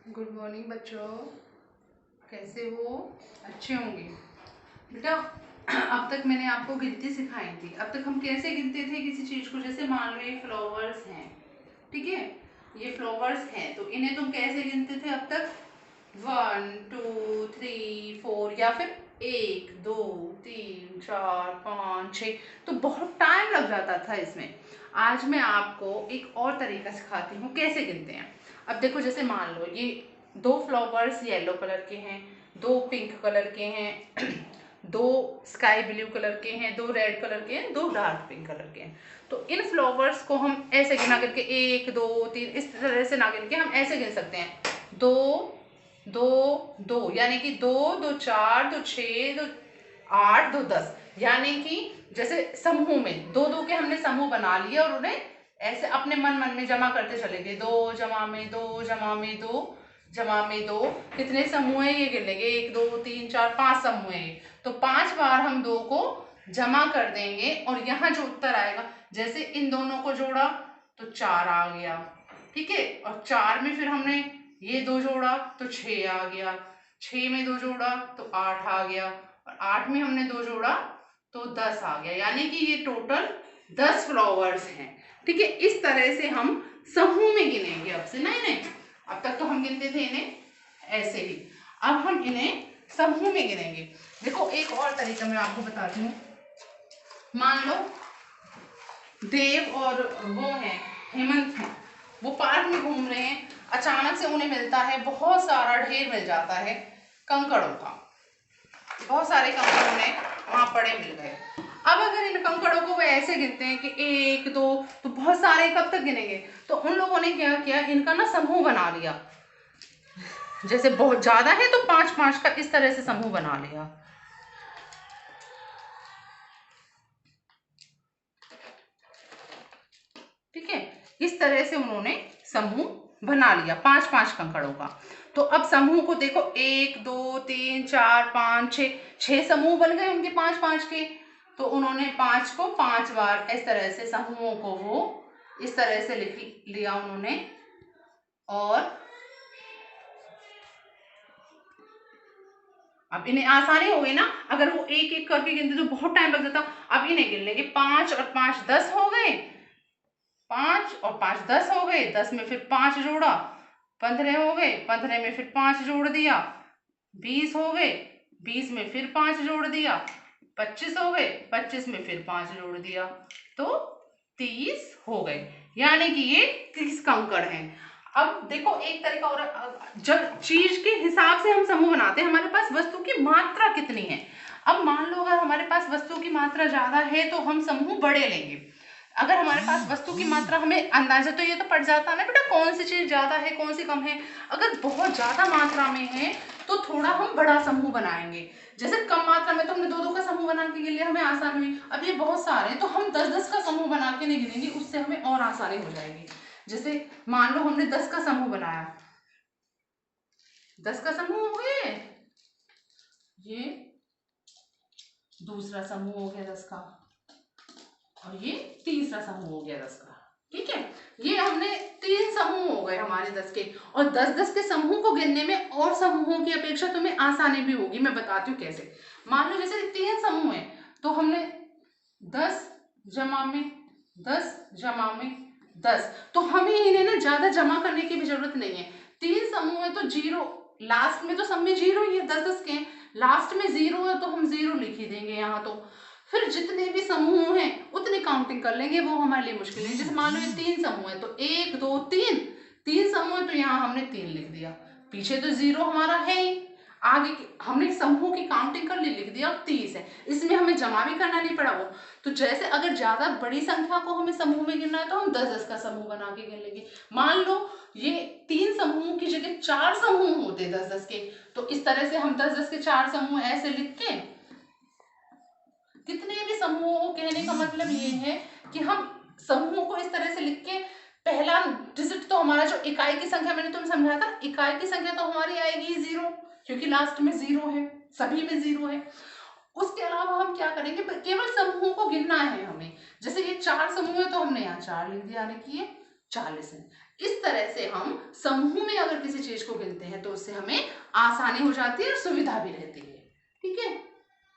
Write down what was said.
Good morning बच्चों, कैसे हो? अच्छे होंगे बेटा। अब तक मैंने आपको गिनती सिखाई थी। अब तक हम कैसे गिनते थे किसी चीज को? जैसे मान लो ये फ्लावर्स हैं, ठीक है, ये फ्लावर्स हैं तो इन्हें तुम कैसे गिनते थे अब तक? 1 2 3 4, या फिर 1 2 3 4 5 6। तो बहुत टाइम लग जाता था इसमें। आज मैं आपको एक और तरीका सिखाती हूँ कैसे गिनते हैं। अब देखो, जैसे मान लो ये 2 फ्लावर्स येलो कलर के हैं, 2 पिंक कलर के हैं, 2 स्काई ब्लू कलर के हैं, 2 रेड कलर के हैं, 2 डार्क पिंक कलर के हैं। तो इन फ्लावर्स को हम ऐसे गिना करके 1 2 3 इस तरह से ना गिन के हम ऐसे गिन सकते हैं। 2 2 2, यानी कि 2 2 4 2 6 2 8 2 10, यानी कि जैसे समूह में 2 2 के हमने समूह बना लिए और उन्हें ऐसे अपने मन मन में जमा करते चले गए। 2 जमा में 2 कितने समूह है ये गिन लेंगे। 1 2 3 4 5 समूह है। तो 5 बार हम 2 को जमा कर देंगे और यहाँ जो उत्तर आएगा, जैसे इन दोनों को जोड़ा तो 4 आ गया, ठीक है। और 4 में फिर हमने ये 2 जोड़ा तो 6 आ गया, 6 में 2 जोड़ा तो 8 आ गया, और 8 में हमने 2 जोड़ा तो 10 आ गया, यानी कि ये टोटल 10 फ्लावर्स हैं, ठीक है। इस तरह से हम समूह में गिनेंगे अब से। नहीं नहीं, अब तक तो हम गिनते थे इन्हें ऐसे ही, अब हम इन्हें समूह में गिनेंगे। देखो एक और तरीका मैं आपको बताती हूँ। मान लो देव और वो हैं, हेमंत हैं, वो पार्क में घूम रहे हैं। अचानक से उन्हें मिलता है बहुत सारा ढेर मिल जाता है कंकड़ों का। बहुत सारे कंकड़ उन्हें वहां पड़े मिल गए। अब अगर इन कंकड़ों को वो ऐसे गिनते हैं कि 1 2, तो बहुत सारे कब तक गिनेंगे? तो उन लोगों ने क्या किया, इनका ना समूह बना लिया। जैसे बहुत ज्यादा है तो 5 5 का इस तरह से समूह बना लिया, ठीक है। इस तरह से उन्होंने समूह बना लिया 5 5 कंकड़ों का। तो अब समूह को देखो, 1 2 3 4 5 6, 6 समूह बन गए उनके 5 5 के। तो उन्होंने 5 को 5 बार इस तरह से समूहों को वो इस तरह से लिख लिया उन्होंने। और अब इन्हें आसानी हो गई ना, अगर वो एक एक करके गिनते तो बहुत टाइम लग जाता। अब इन्हें गिन लेंगे, 5 और 5 10 हो गए, 5 और 5 10 हो गए, 10 में फिर 5 जोड़ा 15 हो गए, 15 में फिर 5 जोड़ दिया 20 हो गए, 20 में फिर 5 जोड़ दिया 25 हो गए, 25 में फिर 5 जोड़ दिया तो 30 हो गए, यानी कि ये 30 कंकड़ हैं। अब देखो एक तरीका और, जब चीज के हिसाब से हम समूह बनाते हैं, हमारे पास वस्तु की मात्रा कितनी है। अब मान लो अगर हमारे पास वस्तु की मात्रा ज्यादा है तो हम समूह बड़े लेंगे। अगर हमारे पास वस्तु की मात्रा हमें अंदाजा तो ये तो पड़ जाता है ना बेटा, कौन सी चीज ज्यादा है कौन सी कम है। अगर बहुत ज्यादा मात्रा में है तो थोड़ा हम बड़ा समूह बनाएंगे। जैसे कम मात्रा में तो हमने 2 2 का समूह बना के गिन लिया, हमें आसानी हुई। अब ये बहुत सारे हैं तो हम 10 10 का समूह बना के नहीं गिनेंगे, उससे हमें और आसानी हो जाएगी। जैसे मान लो हमने 10 का समूह बनाया, 10 का समूह हो गए, ये दूसरा समूह हो गया 10 का, और ये तीसरा समूह हो गया 10 का, ठीक है। ये हमने 3 समूह हो गए हमारे 10 के। और 10 10 के समूह को गिनने में और समूहों की अपेक्षा तुम्हें आसानी भी होगी, मैं बताती हूँ कैसे। मान लो जैसे 3 समूह है तो हमने 10 जमा में 10 जमा में 10, तो हमें इन्हें ना ज्यादा जमा करने की भी जरूरत नहीं है। 3 समूह है तो 0, लास्ट में तो सब में 0 ही है, 10 10 के लास्ट में 0 है तो हम 0 लिख ही देंगे यहाँ। तो फिर जितने भी समूह हैं उतनी काउंटिंग कर लेंगे, वो हमारे लिए मुश्किल है। जैसे मान लो ये 3 समूह है तो 1 2 3, 3 समूह है तो यहाँ हमने 3 लिख दिया, पीछे तो 0 हमारा है ही, आगे हमने समूह की काउंटिंग कर ली, लिख दिया 30 है। इसमें हमें जमा भी करना नहीं पड़ा वो। तो जैसे अगर ज्यादा बड़ी संख्या को हमें समूह में गिनना है तो हम 10 10 का समूह बना के गिन लेंगे। मान लो ये 3 समूह की जगह 4 समूह होते 10 10 के, तो इस तरह से हम 10 10 के 4 समूह ऐसे लिख के, कितने भी समूहों को कहने का मतलब ये है कि हम समूह को इस तरह से लिख के, पहला डिजिट तो हमारा जो इकाई की संख्या मैंने तुम्हें समझाया था, इकाई की संख्या तो हमारी आएगी 0, क्योंकि लास्ट में 0 है, सभी में 0 है। उसके अलावा हम क्या करेंगे, केवल समूहों को गिनना है हमें। जैसे ये 4 समूह है तो हमने यहाँ 4 लिख दिया, यानी कि ये 40 है। इस तरह से हम समूह में अगर किसी चीज को गिनते हैं तो उससे हमें आसानी हो जाती है और सुविधा भी रहती है। ठीक है।